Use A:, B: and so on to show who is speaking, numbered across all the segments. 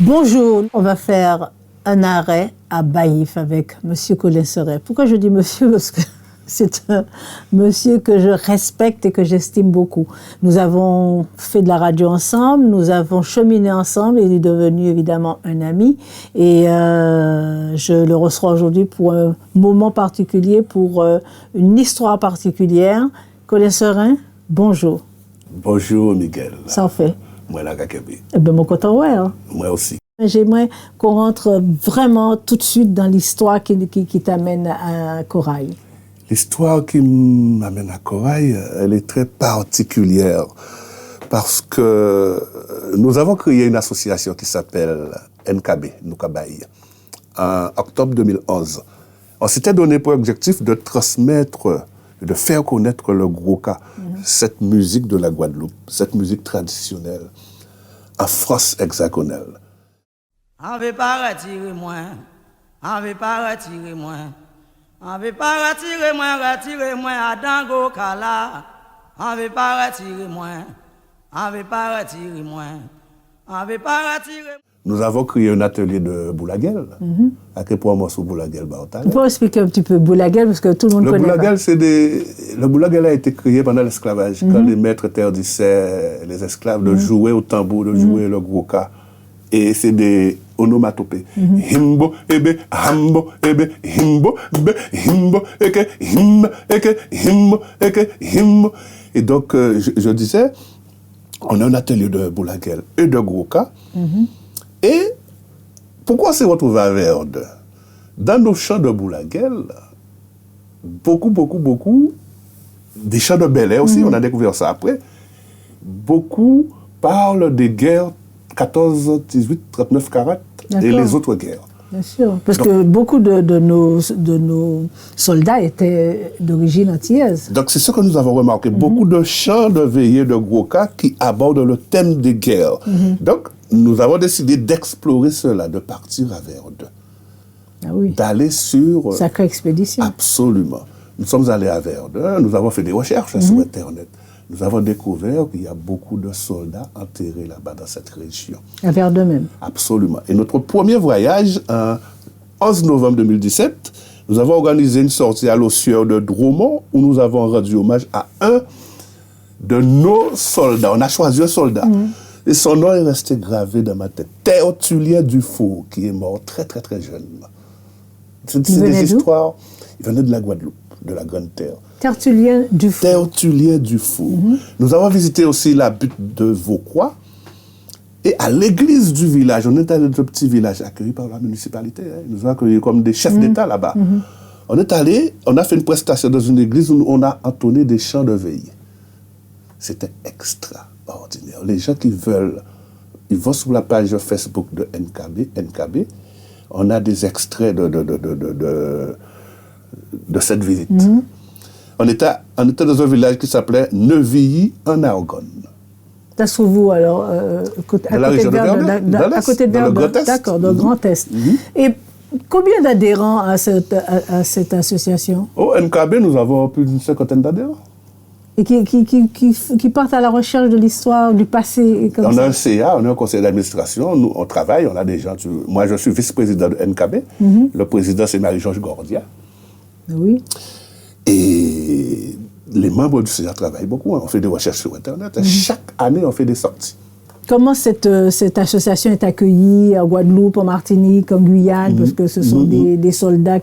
A: Bonjour, on va faire un arrêt à Baïf avec Monsieur Colin Serret. Pourquoi je dis monsieur? Parce que c'est un monsieur que je respecte et que j'estime beaucoup. Nous avons fait de la radio ensemble, nous avons cheminé ensemble, il est devenu évidemment un ami. Et je le reçois aujourd'hui pour un moment particulier, pour une histoire particulière. Colin Serret, bonjour.
B: Bonjour Miguel.
A: Ça en fait.
B: Moi la Kakébé.
A: Eh bien, mon content, ouais. Hein.
B: Moi aussi.
A: J'aimerais qu'on rentre vraiment tout de suite dans l'histoire qui t'amène à Corail.
B: L'histoire qui m'amène à Corail, elle est très particulière parce que nous avons créé une association qui s'appelle NKB, Nukabaï, en octobre 2011. On s'était donné pour objectif de transmettre, de faire connaître le Gwoka, cette musique de la Guadeloupe, cette musique traditionnelle, en France hexagonale.
C: On veut pas retirer moi, on veut pas retirer moi, on veut pas retirer moi à Dango Kala. On veut pas retirer moi, on veut pas retirer moi, on veut pas retirer.
B: Nous avons créé un atelier de boulaguel. À quel point moi, sur boulaguel,
A: Tu peux expliquer un petit peu boulaguel parce que tout le monde connaît
B: boulaguel,
A: pas.
B: Le boulaguel a été créé pendant l'esclavage, quand les maîtres interdissaient les esclaves de jouer au tambour, de jouer le gwoka. Et c'est des onomatopées. Himbo, ebe, hambo, ebe, himbo, be, himbo, eke, him, eke, himbo, eke, himbo. Et donc, je disais, on a un atelier de boulaguel et de gwoka. Et pourquoi on s'est retrouvé à Verde? Dans nos chants de boulaguel, beaucoup, des chants de Bel Air aussi, on a découvert ça après, beaucoup parlent des guerres 14, 18, 39, 40 et les autres guerres.
A: Bien sûr, parce que beaucoup de nos soldats étaient d'origine antillaise.
B: Donc c'est ce que nous avons remarqué, beaucoup de chants de veillée de Gwoka qui abordent le thème des guerres. Donc nous avons décidé d'explorer cela, de partir à Verde.
A: Ah oui.
B: D'aller sur...
A: Sacrée expédition.
B: Absolument. Nous sommes allés à Verde, nous avons fait des recherches sur Internet. Nous avons découvert qu'il y a beaucoup de soldats enterrés là-bas dans cette région.
A: À Verde même.
B: Absolument. Et notre premier voyage, en 11 novembre 2017, nous avons organisé une sortie à l'ossuaire de Dromont où nous avons rendu hommage à un de nos soldats. On a choisi un soldat. Et son nom est resté gravé dans ma tête. Tertullien Dufour, qui est mort très jeune. C'est des histoires. Il venait de la Guadeloupe, de la Grande Terre.
A: Tertullien Dufour.
B: Tertullien Dufour. Nous avons visité aussi la butte de Vaucroix. Et à l'église du village, on est allé dans un petit village accueilli par la municipalité. Ils nous ont accueillis comme des chefs d'État là-bas. On est allé, on a fait une prestation dans une église où on a entonné des chants de veille. C'était extraordinaire. Les gens qui veulent, ils vont sur la page Facebook de NKB. On a des extraits de cette visite. On était dans un village qui s'appelait Neuvilly en Argonne.
A: Ça se trouve où alors à côté de Verde, à côté de Verde, d'accord, dans le Grand Est. Et combien d'adhérents à cette association?
B: Au NKB, nous avons plus d'une cinquantaine d'adhérents.
A: Et qui partent à la recherche de l'histoire, du passé comme
B: on
A: ça.
B: a un CA, on a un conseil d'administration, nous on travaille, on a des gens. Moi je suis vice-président de NKB, le président c'est Marie-Georges Gordia.
A: Oui.
B: Et les membres du CA travaillent beaucoup, on fait des recherches sur Internet. Chaque année on fait des sorties.
A: Comment cette association est accueillie en Guadeloupe, en Martinique, en Guyane, parce que ce sont des soldats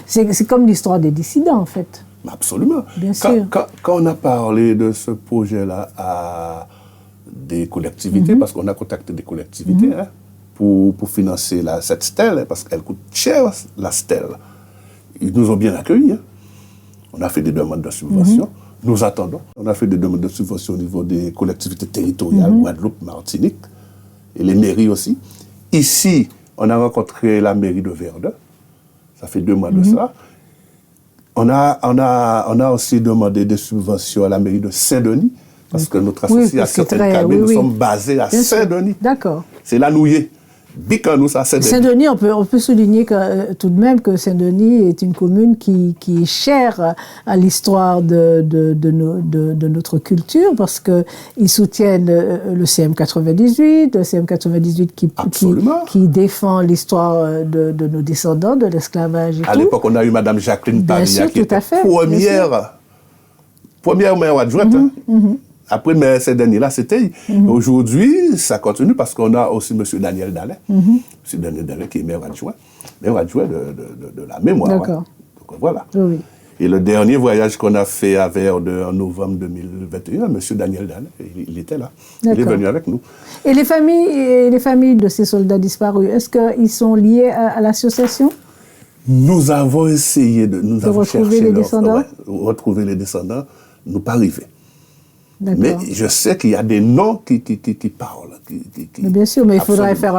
A: c'est comme l'histoire des dissidents en fait.
B: Absolument.
A: Bien sûr.
B: Quand on a parlé de ce projet-là à des collectivités, parce qu'on a contacté des collectivités pour financer cette stèle, parce qu'elle coûte cher, la stèle. Ils nous ont bien accueillis. On a fait des demandes de subvention. Nous attendons. On a fait des demandes de subvention au niveau des collectivités territoriales, Guadeloupe, Martinique, et les mairies aussi. Ici, on a rencontré la mairie de Verde. Ça fait 2 mois de ça. On a aussi demandé des subventions à la mairie de Saint-Denis, parce que notre association NKB, nous sommes basés à Saint-Denis.
A: D'accord.
B: C'est la Nouillée. Bicanou, ça, Saint-Denis.
A: Saint-Denis, on peut souligner que, tout de même que Saint-Denis est une commune qui est chère à l'histoire de notre culture parce qu'ils soutiennent le CM98, le CM98 qui défend l'histoire de nos descendants, de l'esclavage et tout.
B: À l'époque, on a eu Mme Jacqueline Paria qui était première maire adjointe. Après, mais ces derniers-là, c'était. Aujourd'hui, ça continue parce qu'on a aussi M. Daniel Dallet. M. Daniel Dallet qui est maire adjoint de la mémoire.
A: D'accord.
B: Donc voilà.
A: Oui.
B: Et le dernier voyage qu'on a fait à Verdun en novembre 2021, M. Daniel Dallet, il était là. Il est venu avec nous.
A: Et les familles de ces soldats disparus, est-ce qu'ils sont liés à l'association?
B: Nous avons essayé de
A: retrouver les descendants.
B: Retrouver les descendants, nous pas arrivé.
A: Mais
B: je sais qu'il y a des noms qui parlent.
A: Mais bien sûr, mais il faudrait faire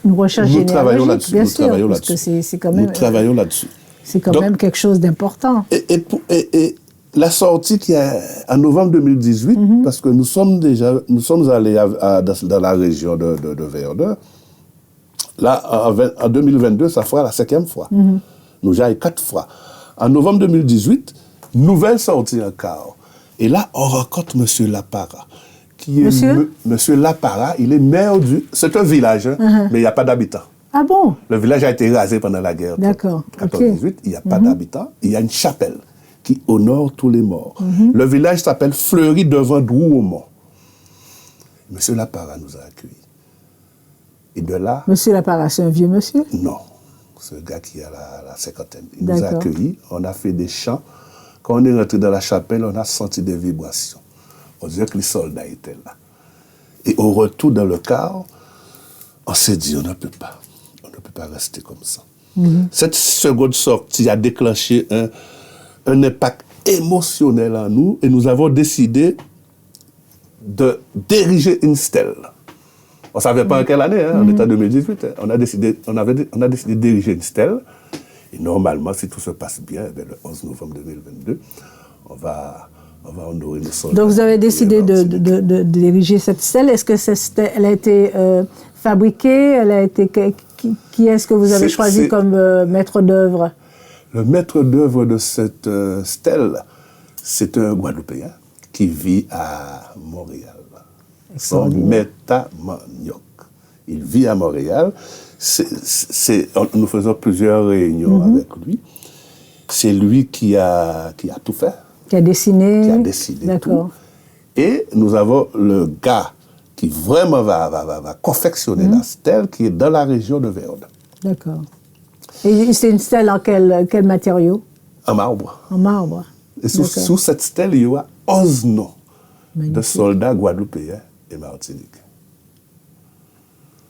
A: une recherche généalogique, bien sûr, parce que c'est quand même.
B: Nous travaillons là-dessus.
A: C'est quand même quelque chose d'important.
B: Et la sortie qui est en novembre 2018, parce que nous sommes allés dans la région de Verdun. Là, en 2022, ça fera la 5e fois. Nous y allons 4 fois. En novembre 2018, nouvelle sortie encore. Et là, on rencontre M. Lapara. Monsieur Lapara, il est maire du... C'est un village, mais il n'y a pas d'habitants.
A: Ah bon?
B: Le village a été rasé pendant la guerre.
A: D'accord.
B: 14-18, il n'y a pas d'habitants. Il y a une chapelle qui honore tous les morts. Le village s'appelle Fleury devant Drouaumont. M. Lapara nous a accueillis. Et de là... M.
A: Lapara, c'est un vieux monsieur?
B: Non. C'est un gars qui a la cinquantaine. Il nous a accueillis. On a fait des chants. Quand on est rentré dans la chapelle, on a senti des vibrations. On dirait que les soldats étaient là. Et au retour dans le car, on s'est dit, on ne peut pas rester comme ça. Cette seconde sortie a déclenché un impact émotionnel en nous et nous avons décidé de diriger une stèle. On ne savait pas en quelle année, on était en 2018. On a décidé de diriger une stèle. Et normalement, si tout se passe bien, le 11 novembre 2022, on va honorer le soldats. Donc
A: vous avez décidé de diriger cette stèle. Est-ce que cette stèle, elle a été fabriquée? Qui est-ce que vous avez choisi comme maître d'œuvre?
B: Le maître d'œuvre de cette stèle, c'est un Guadeloupéen qui vit à Montréal. Son Meta Maniok. Il vit à Montréal. Nous faisons plusieurs réunions avec lui. C'est lui qui a tout fait.
A: Qui a dessiné.
B: Tout. Et nous avons le gars qui vraiment va confectionner la stèle qui est dans la région de Verdun.
A: D'accord. Et c'est une stèle en quel matériau?
B: En marbre.
A: En marbre.
B: Et sous cette stèle, il y aura 11 noms de soldats guadeloupéens et martiniquais.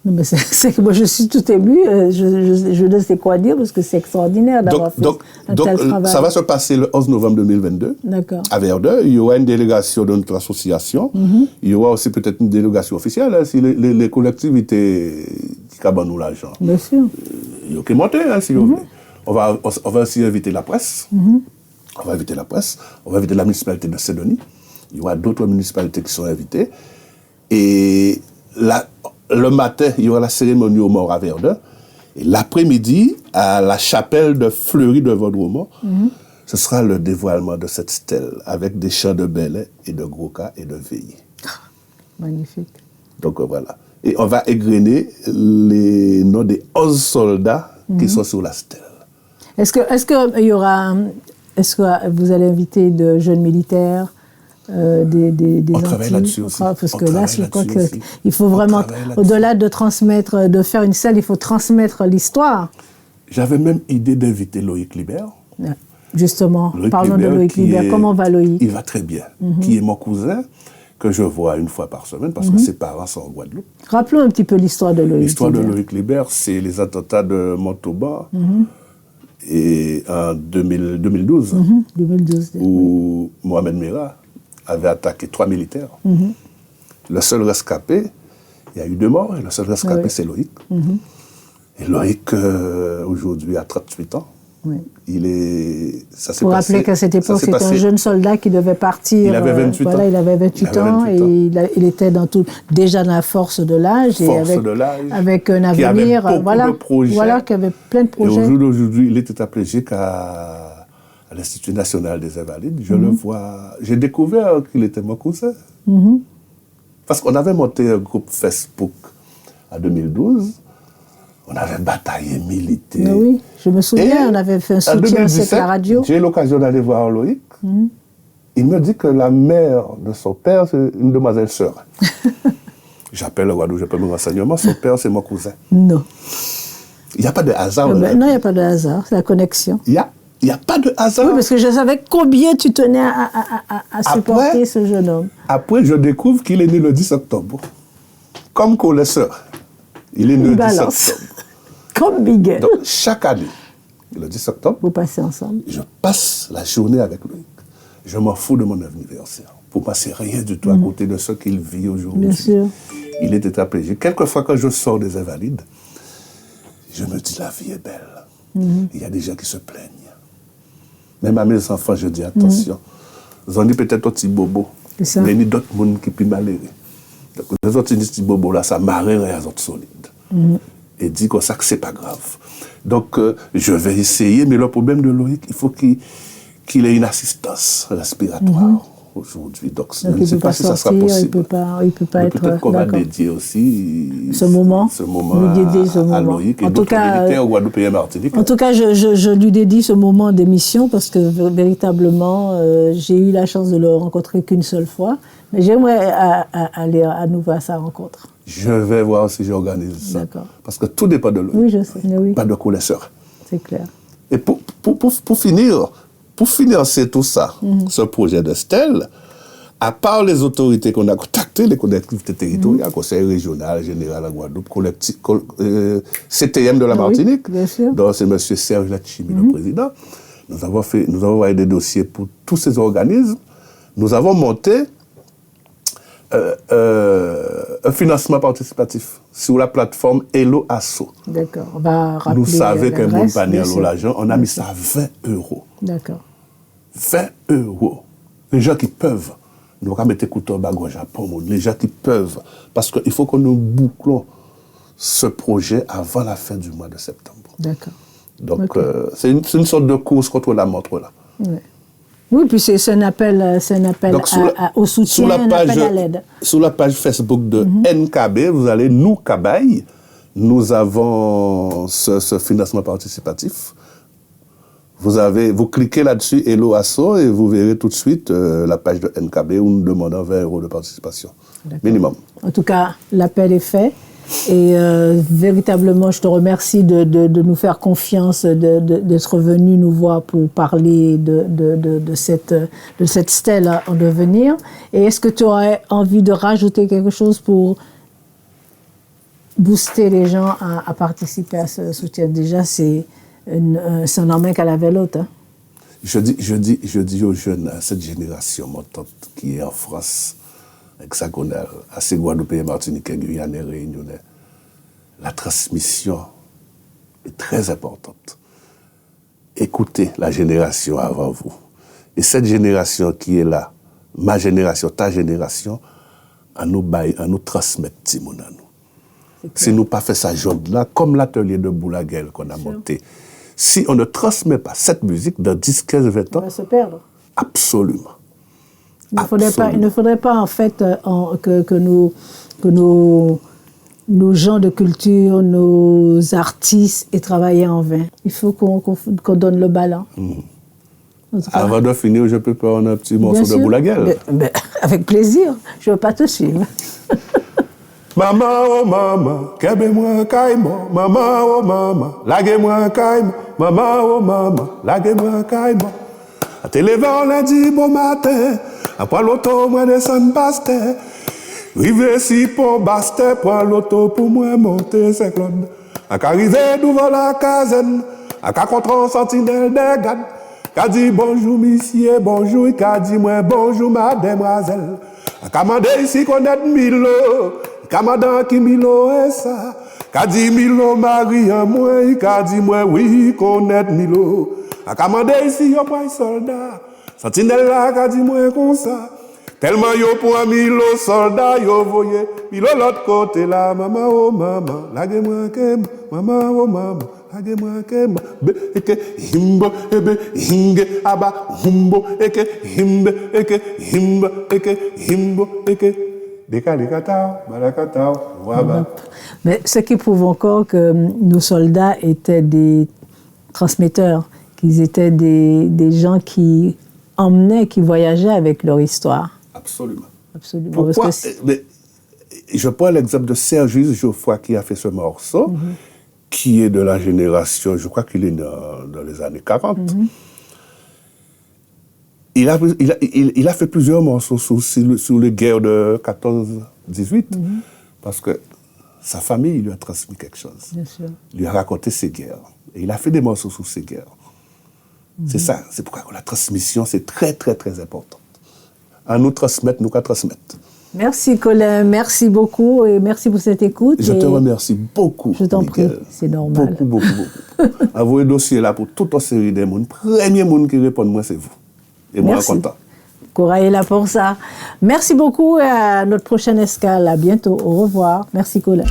A: Non, mais c'est que moi je suis tout ému, je ne sais quoi dire parce que c'est extraordinaire d'avoir fait un tel travail.
B: Ça va se passer le 11 novembre 2022 à Verdun. Il y aura une délégation de notre association. Il y aura aussi peut-être une délégation officielle si les collectivités qui cabent nous l'argent.
A: Bien sûr.
B: Il y a qui monter si vous voulez. On va aussi inviter la presse. On va inviter la presse. On va inviter la municipalité de Saint-Denis. Il y aura d'autres municipalités qui sont invitées. Et le matin, il y aura la cérémonie aux morts à Verdun. Et l'après-midi, à la chapelle de Fleury de Vaudremont, ce sera le dévoilement de cette stèle avec des chants de bellets et de gros-cas et de veillées.
A: Magnifique.
B: Donc voilà. Et on va égrener les noms des 11 soldats qui sont sur la stèle. Est-ce
A: que vous allez inviter de jeunes militaires?
B: On travaille là-dessus aussi.
A: Parce que là, je crois qu'il faut vraiment, au-delà de transmettre, de faire une salle, il faut transmettre l'histoire.
B: J'avais même idée d'inviter Loïc Libert.
A: Justement, parlons de Loïc Libert. Comment va Loïc?
B: Il va très bien. Qui est mon cousin, que je vois une fois par semaine, parce que ses parents sont en Guadeloupe.
A: Rappelons un petit peu l'histoire de Loïc Libert.
B: L'histoire de Loïc Libert, c'est les attentats de Montauban. Et en 2012, où Mohamed Merah avait attaqué 3 militaires. Le seul rescapé, il y a eu 2 morts, et le seul rescapé, c'est Loïc. Et Loïc, aujourd'hui, a 38 ans.
A: Oui.
B: Ça s'est
A: Pour
B: passé.
A: rappeler qu'à cette époque, c'était un jeune soldat qui devait partir.
B: Il avait 28 ans.
A: Voilà, il avait 28 ans et il était déjà dans la force de l'âge et avec un avenir.
B: Qui avait beaucoup de projets.
A: Voilà, qui avait plein de projets.
B: Et au jour d'aujourd'hui, il est tétraplégique à l'Institut national des invalides. Je le vois. J'ai découvert qu'il était mon cousin. Parce qu'on avait monté un groupe Facebook en 2012. On avait bataillé, milité.
A: Mais oui, je me souviens, on avait fait un soutien avec la radio.
B: J'ai eu l'occasion d'aller voir Loïc. Il me dit que la mère de son père, c'est une demoiselle sœur. J'appelle le Guadeloupe, je peux me renseignement. Son père, c'est mon cousin.
A: Non.
B: Il n'y a pas de hasard.
A: Non, il n'y a pas de hasard, c'est la connexion.
B: Il n'y a pas de hasard.
A: Oui, parce que je savais combien tu tenais à supporter ce jeune homme.
B: Après, je découvre qu'il est né le 10 octobre. Comme connaisseur. Il est né le 10 octobre.
A: Comme Miguel.
B: Donc, chaque année, le 10 octobre,
A: vous passez ensemble.
B: Je passe la journée avec lui. Je m'en fous de mon anniversaire. Pour moi, c'est rien du tout à côté de ce qu'il vit aujourd'hui.
A: Bien sûr.
B: Il est tétraplégique. Quelquefois, quand je sors des invalides, je me dis, la vie est belle. Il y a des gens qui se plaignent. Même à mes enfants, je dis, attention. Ils ont dit peut-être un petit bobo. Mais il y a d'autres gens qui peuvent malheureux. Donc, les autres petits bobos là, ça marre et les autres solides. Et dit comme ça que c'est pas grave. Donc, je vais essayer, mais le problème de Loïc, il faut qu'il ait une assistance respiratoire aujourd'hui. Donc, je ne sais pas si ça sera possible.
A: Il peut pas être.
B: Peut-être qu'on va dédier aussi
A: ce moment
B: à Loïc et d'autres militaires au Guadeloupe et en Martinique.
A: En tout cas, je lui dédie ce moment d'émission parce que véritablement, j'ai eu la chance de le rencontrer qu'une seule fois. Mais j'aimerais aller à nouveau à sa rencontre.
B: Je vais voir si j'organise ça.
A: D'accord.
B: Parce que tout dépend de lui.
A: Oui, je sais. Oui.
B: Pas de connaisseur.
A: C'est clair.
B: Et pour financer tout ça, ce projet de Stèle, à part les autorités qu'on a contactées, les collectivités territoriales, Conseil régional, général à Guadeloupe, CTM de la Martinique,
A: bien sûr.
B: dont c'est M. Serge Lachimi, le président, nous avons envoyé des dossiers pour tous ces organismes. Nous avons monté un financement participatif sur la plateforme Hello Asso.
A: D'accord. On va rappeler.
B: Nous savons qu'un bon panier
A: à
B: l'argent, on a mis ça à 20 euros.
A: D'accord.
B: 20 euros. Les gens qui peuvent, nous allons mettre couteau au Japon, les gens qui peuvent, parce qu'il faut que nous bouclons ce projet avant la fin du mois de septembre.
A: D'accord.
B: Donc, c'est une sorte de course contre la montre là.
A: Ouais. Oui, puis c'est un appel donc, au soutien, un appel à l'aide.
B: Sur la page Facebook de NKB, vous allez Nous Kabaye. Nous avons ce financement participatif. Vous cliquez là-dessus, Hello Asso, et vous verrez tout de suite la page de NKB où nous demandons 20 euros de participation. Minimum.
A: En tout cas, l'appel est fait. Et véritablement, je te remercie de nous faire confiance, d'être venu nous voir pour parler de cette stèle en devenir. Et est-ce que tu aurais envie de rajouter quelque chose pour booster les gens à participer à ce soutien? Déjà, c'est un en main qu'à la vélote. Hein.
B: Je dis aux jeunes, à cette génération montante qui est en France, hexagonale, à ces Guadeloupéens, Martiniquais, Guyanais, Réunionnais, la transmission est très importante. Écoutez la génération avant vous. Et cette génération qui est là, ma génération, ta génération, à nous transmettre Timon à nous. Si nous pas fait ça job-là, comme l'atelier de Boulaguel qu'on a monté, si on ne transmet pas cette musique dans 10, 15, 20 ans,
A: on va se perdre.
B: Absolument.
A: Il ne faudrait pas en fait que nos gens de culture, nos artistes aient travaillé en vain. Il faut qu'on donne le ballon.
B: Avant de finir, je peux prendre un petit morceau de Boulaguel.
A: Avec plaisir. Je ne veux pas te suivre.
B: Maman, oh maman, kebe-moi kaimo. Maman, oh maman, lague-moi kaimo. Maman, oh maman, lague-moi kaimo. A te levé en lundi bon matin, après l'auto, moi descends Bastet. Rive si pour Bastet, prends l'auto pour moi monter Saint-Claude. A qu'arrivé devant la caserne, a qu'à contre un sentinelle des gardes. Qu'a dit bonjour monsieur, bonjour, qu'a dit moi bonjour mademoiselle. A qu'à mandé ici qu'on est Milo, qu'à madame qui Milo est ça. Qu'a dit Milo, Marie, moi, qu'a dit moi, oui, connaître Milo. A commandé ici, y'a pas un soldat. Sentinelle là, qu'a dit moi comme ça. Tellement yo pour un Milo, soldat, yo voyez. Milo l'autre côté là, maman, oh maman. Lage-moi kem, maman, oh maman. Lage-moi kem, eke, himbo, ebe, hinge, aba, humbo, eke, himbe, eke, himbo, eke, himbo, eke.
A: Mais ce qui prouve encore que nos soldats étaient des transmetteurs, qu'ils étaient des gens qui emmenaient, qui voyageaient avec leur histoire.
B: Absolument.
A: Absolument.
B: Pourquoi? Je prends l'exemple de Sergius Geoffroy qui a fait ce morceau, qui est de la génération, je crois qu'il est dans les années 40. Il a fait plusieurs morceaux sur les guerres de 14-18, parce que sa famille lui a transmis quelque chose.
A: Bien sûr.
B: Il lui a raconté ses guerres. Et il a fait des morceaux sur ces guerres. C'est ça, c'est pourquoi la transmission, c'est très, très, très important. À nous transmettre, nous qu'à transmettre.
A: Merci Colin, merci beaucoup et merci pour cette écoute.
B: Je te remercie beaucoup.
A: Je t'en prie, c'est normal.
B: Beaucoup. Envoyez dossier là pour toute une série de monde. Premier monde qui répond, moi, c'est vous. Et moi, content.
A: Cora est là pour ça. Merci beaucoup et à notre prochaine escale. À bientôt. Au revoir. Merci Colin.